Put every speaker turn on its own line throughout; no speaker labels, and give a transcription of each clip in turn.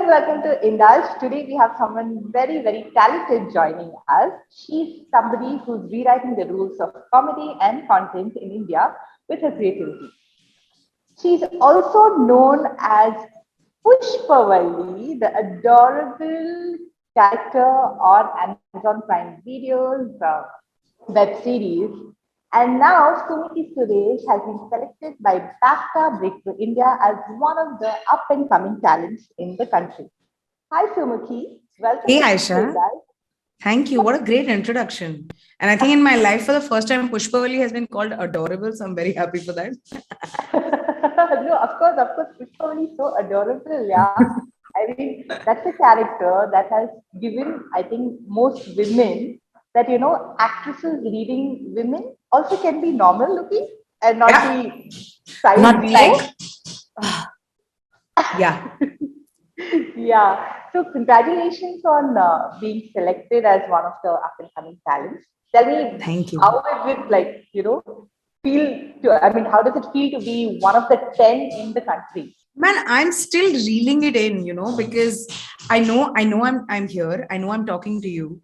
welcome to Indulge. Today we have someone very, very talented joining us. She's somebody who's rewriting the rules of comedy and content in India with her creativity. She's also known as Pushpavalli, the adorable character on Amazon Prime Videos web series. And now Sumukhi Suresh has been selected by BAFTA Breakthrough India as one of the up and coming talents in the country. Hi Sumukhi, welcome
Hey
to
Aisha,
Indulge.
thank you. What a great introduction. And I think in my life for the first time, Pushpavalli has been called adorable. So I'm very happy for that.
No, of course, Pushpavalli is so adorable. Yeah, I mean that's a character that has given, I think, most women that actresses leading women also can be normal looking and not
Yeah,
be size
not like,
zero.
yeah,
Yeah. So congratulations on being selected as one of the up and coming talents. Tell me,
thank you.
how is it like, feel to, I mean, how does it feel to be one of the 10 in the country?
Man, I'm still reeling it in, because I know I'm here. I know I'm talking to you.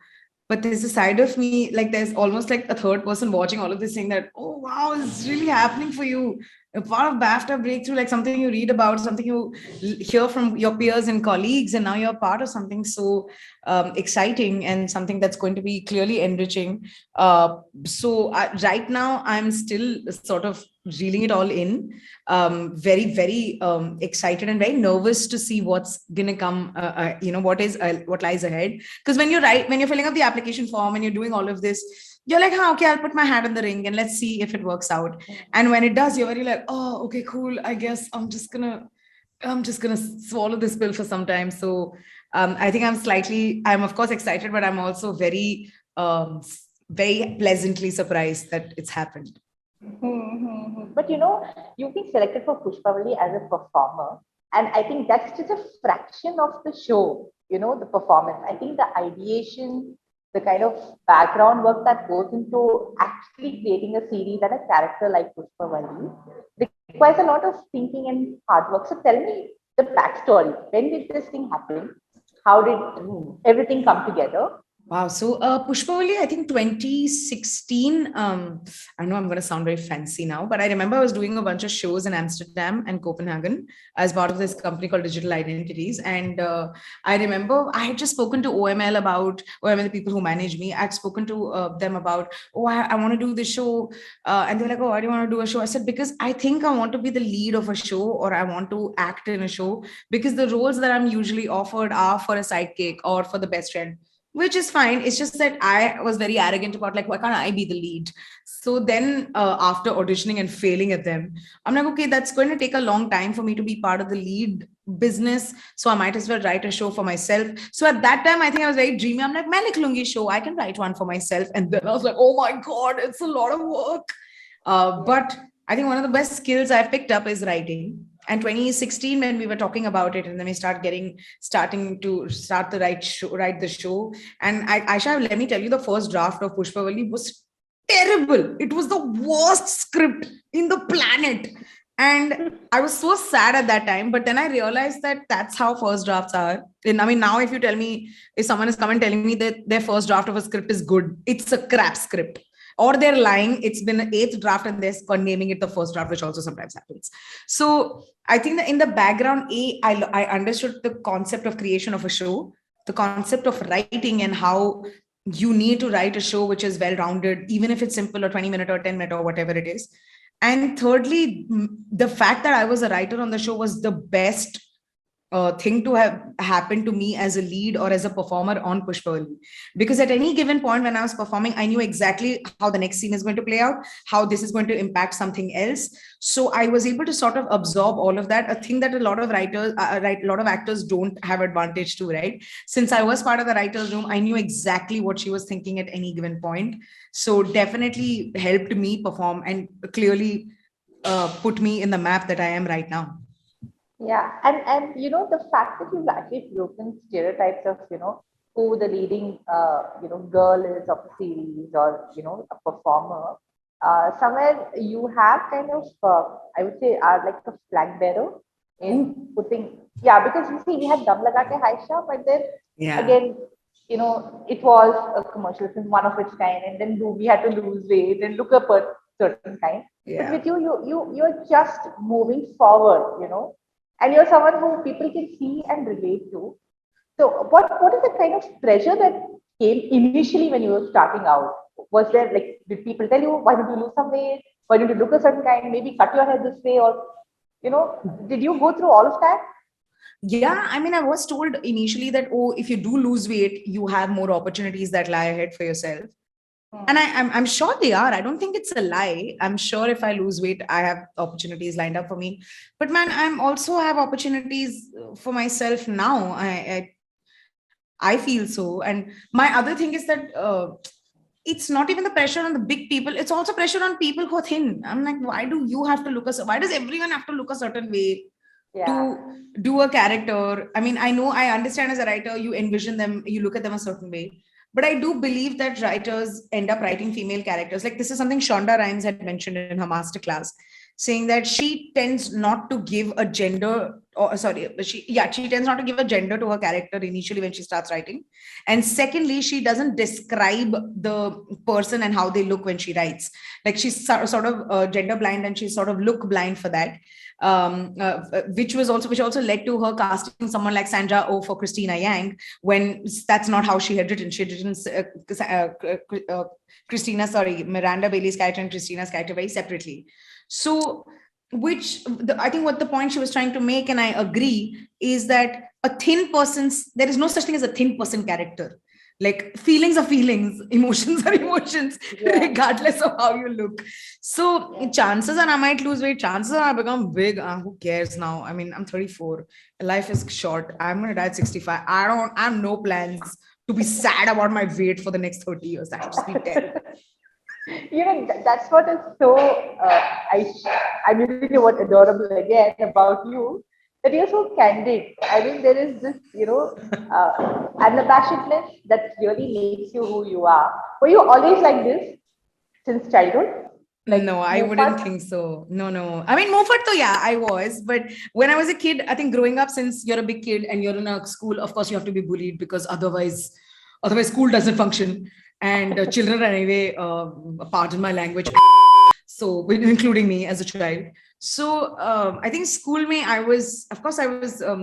But there's a side of me, like there's almost like a third person watching all of this saying that, oh wow, it's really happening for you. A part of BAFTA breakthrough, like something you read about, something you hear from your peers and colleagues, and now you're part of something so exciting and something that's going to be clearly enriching. Right now, I'm still sort of reeling it all in. Very, very excited and very nervous to see what's gonna come. What lies ahead. Because when you're filling up the application form and you're doing all of this, you're like, okay, I'll put my hat in the ring and let's see if it works out. And when it does, you're very like, oh, okay, cool. I guess I'm just gonna swallow this pill for some time. So I think I'm of course excited, but I'm also very pleasantly surprised that it's happened.
But you've been selected for Pushpavalli as a performer, and I think that's just a fraction of the show, the performance. I think the ideation, the kind of background work that goes into actually creating a series and a character like Pushpavalli requires a lot of thinking and hard work. So tell me the backstory. When did this thing happen? How did everything come together?
Wow. So, Pushpavalli, I think 2016. I know I'm going to sound very fancy now, but I remember I was doing a bunch of shows in Amsterdam and Copenhagen as part of this company called Digital Identities. And I remember I had just spoken to OML, the people who manage me. I'd spoken to them about, oh, I want to do this show. And they're like, oh, why do you want to do a show? I said, because I think I want to be the lead of a show or I want to act in a show because the roles that I'm usually offered are for a sidekick or for the best friend, which is fine. It's just that I was very arrogant about like, why can't I be the lead? So then after auditioning and failing at them, I'm like, okay, that's going to take a long time for me to be part of the lead business. So I might as well write a show for myself. So at that time, I think I was very dreamy. I'm like, मैं लिख लूंगी show. I can write one for myself. And then I was like, oh my God, it's a lot of work. But I think one of the best skills I've picked up is writing. And 2016, when we were talking about it, and then we starting to start the write the show. And Aisha, let me tell you, the first draft of Pushpavalli was terrible. It was the worst script in the planet. And I was so sad at that time. But then I realized that that's how first drafts are. And I mean, now if someone is coming telling me that their first draft of a script is good, it's a crap script, or they're lying. It's been an eighth draft and they're naming it the first draft, which also sometimes happens. So I think that in the background, I understood the concept of creation of a show, the concept of writing and how you need to write a show which is well rounded, even if it's simple or 20-minute or 10-minute or whatever it is. And thirdly, the fact that I was a writer on the show was the best thing to have happened to me as a lead or as a performer on Pushpavalli. Because at any given point when I was performing, I knew exactly how the next scene is going to play out, how this is going to impact something else. So I was able to sort of absorb all of that, a thing that a lot of a lot of actors don't have advantage to, right? Since I was part of the writer's room, I knew exactly what she was thinking at any given point. So definitely helped me perform and clearly put me in the map that I am right now.
Yeah, and the fact that you've actually broken stereotypes of who the leading girl is of a series or a performer. Somewhere you have kind of I would say are like a flag bearer in putting, yeah, because you see, we had Dum Laga Ke Haisha, but then again, it was a commercial film, one of its kind, and then we had to lose weight and look up a certain kind. But with you're just moving forward, and you're someone who people can see and relate to. So what is the kind of pressure that came initially when you were starting out? Was there like, did people tell you, why don't you lose some weight? Why don't you look a certain kind? Maybe cut your hair this way, or did you go through all of that?
Yeah, I mean, I was told initially that, oh, if you do lose weight, you have more opportunities that lie ahead for yourself. And I'm sure they are. I don't think it's a lie. I'm sure if I lose weight, I have opportunities lined up for me. But man, I'm also have opportunities for myself now. I feel so. And my other thing is that it's not even the pressure on the big people. It's also pressure on people who are thin. I'm like, why do you have to look why does everyone have to look a certain way to do a character? I mean, I understand as a writer, you envision them, you look at them a certain way. But I do believe that writers end up writing female characters. Like, this is something Shonda Rhimes had mentioned in her masterclass, saying that she tends not to give a gender, or sorry, she tends not to give a gender to her character initially when she starts writing. And secondly, she doesn't describe the person and how they look when she writes. Like, she's sort of gender blind, and she's sort of look blind for that. Which also led to her casting someone like Sandra Oh for Christina Yang, when that's not how she had written. She had written Miranda Bailey's character and Christina's character very separately. So, I think what the point she was trying to make, and I agree, is that there is no such thing as a thin person character. Like, feelings are feelings, emotions are emotions, regardless of how you look. So chances are I might lose weight, chances are I become big. Who cares now? I mean, I'm 34. Life is short. I'm going to die at 65. I have no plans to be sad about my weight for the next 30 years. That would just be terrible.
That's what is so, I'm using the word adorable again about you, that you're so candid. I mean, there is this, unabashedness that really makes you who you are. Were you always like this since childhood? Like,
no, I wouldn't think so. No. I mean, Mofat, though, yeah, I was. But when I was a kid, I think growing up, since you're a big kid and you're in a school, of course, you have to be bullied, because otherwise school doesn't function. And children are anyway, pardon my language, so including me as a child. So I think school me, I was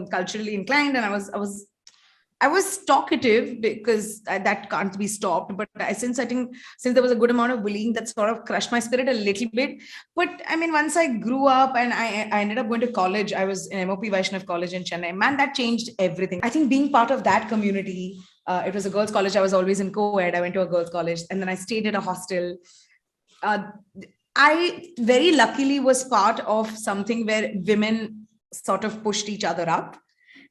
culturally inclined, and I was talkative, because that can't be stopped. But since there was a good amount of bullying, that sort of crushed my spirit a little bit. But I mean, once I grew up and I ended up going to college, I was in MOP Vaishnav College in Chennai. Man, that changed everything. I think being part of that community, it was a girls' college. I was always in co-ed. I went to a girls' college, and then I stayed at a hostel. I very luckily was part of something where women sort of pushed each other up.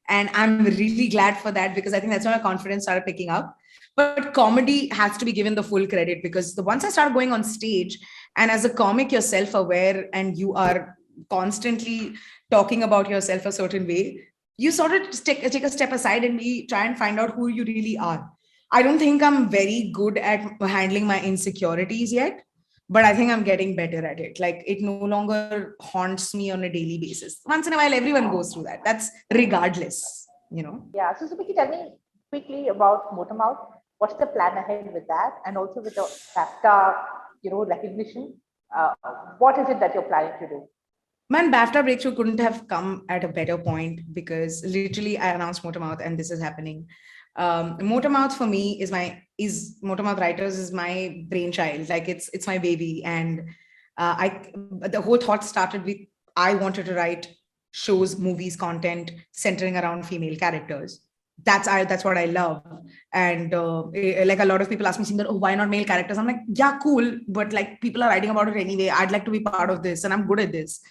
And I'm really glad for that, because I think that's when my confidence started picking up. But comedy has to be given the full credit, because once I started going on stage, and as a comic, you're self-aware and you are constantly talking about yourself a certain way, you sort of take a step aside and try and find out who you really are. I don't think I'm very good at handling my insecurities yet, but I think I'm getting better at it. Like, it no longer haunts me on a daily basis. Once in a while, everyone goes through that. That's regardless,
Yeah. So Sumukhi, tell me quickly about Motormouth. What's the plan ahead with that? And also with the BAFTA, recognition. What is it that you're planning to do?
Man, BAFTA Breakthrough couldn't have come at a better point, because literally I announced Motormouth and this is happening. Motormouth for me Motormouth Writers is my brainchild. Like, it's my baby. And the whole thought started with, I wanted to write shows, movies, content centering around female characters. That's what I love. And like, a lot of people ask me, oh, why not male characters? I'm like, yeah, cool. But like, people are writing about it anyway. I'd like to be part of this, and I'm good at this.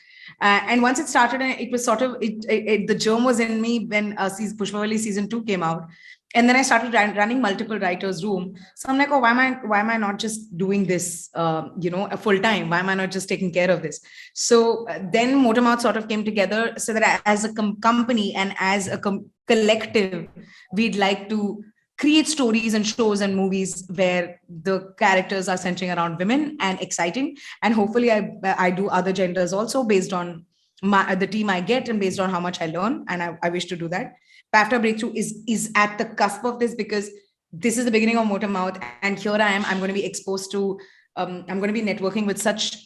And once it started, it was sort of, the germ was in me when Pushpavalli season 2 came out. And then I started running multiple writers' room. So I'm like, oh, why am I not just doing this, full time? Why am I not just taking care of this? So then Motormouth sort of came together, so that as a company and as a collective, we'd like to create stories and shows and movies where the characters are centering around women and exciting. And hopefully I do other genders also, based on the team I get and based on how much I learn. And I wish to do that. BAFTA Breakthrough is at the cusp of this because this is the beginning of Motor Mouth. And here I am, I'm going to be exposed to, I'm going to be networking with such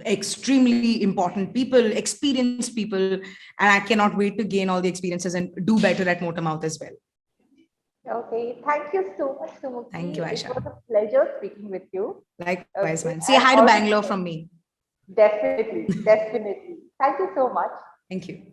extremely important people, experienced people. And I cannot wait to gain all the experiences and do better at Motor Mouth as well.
Okay, thank you so much, Sumukhi.
Thank you, Aisha.
It was a pleasure speaking with you.
Likewise,
Okay.
man. Say hi to Bangalore from me.
Definitely, definitely. Thank you so much.
Thank you.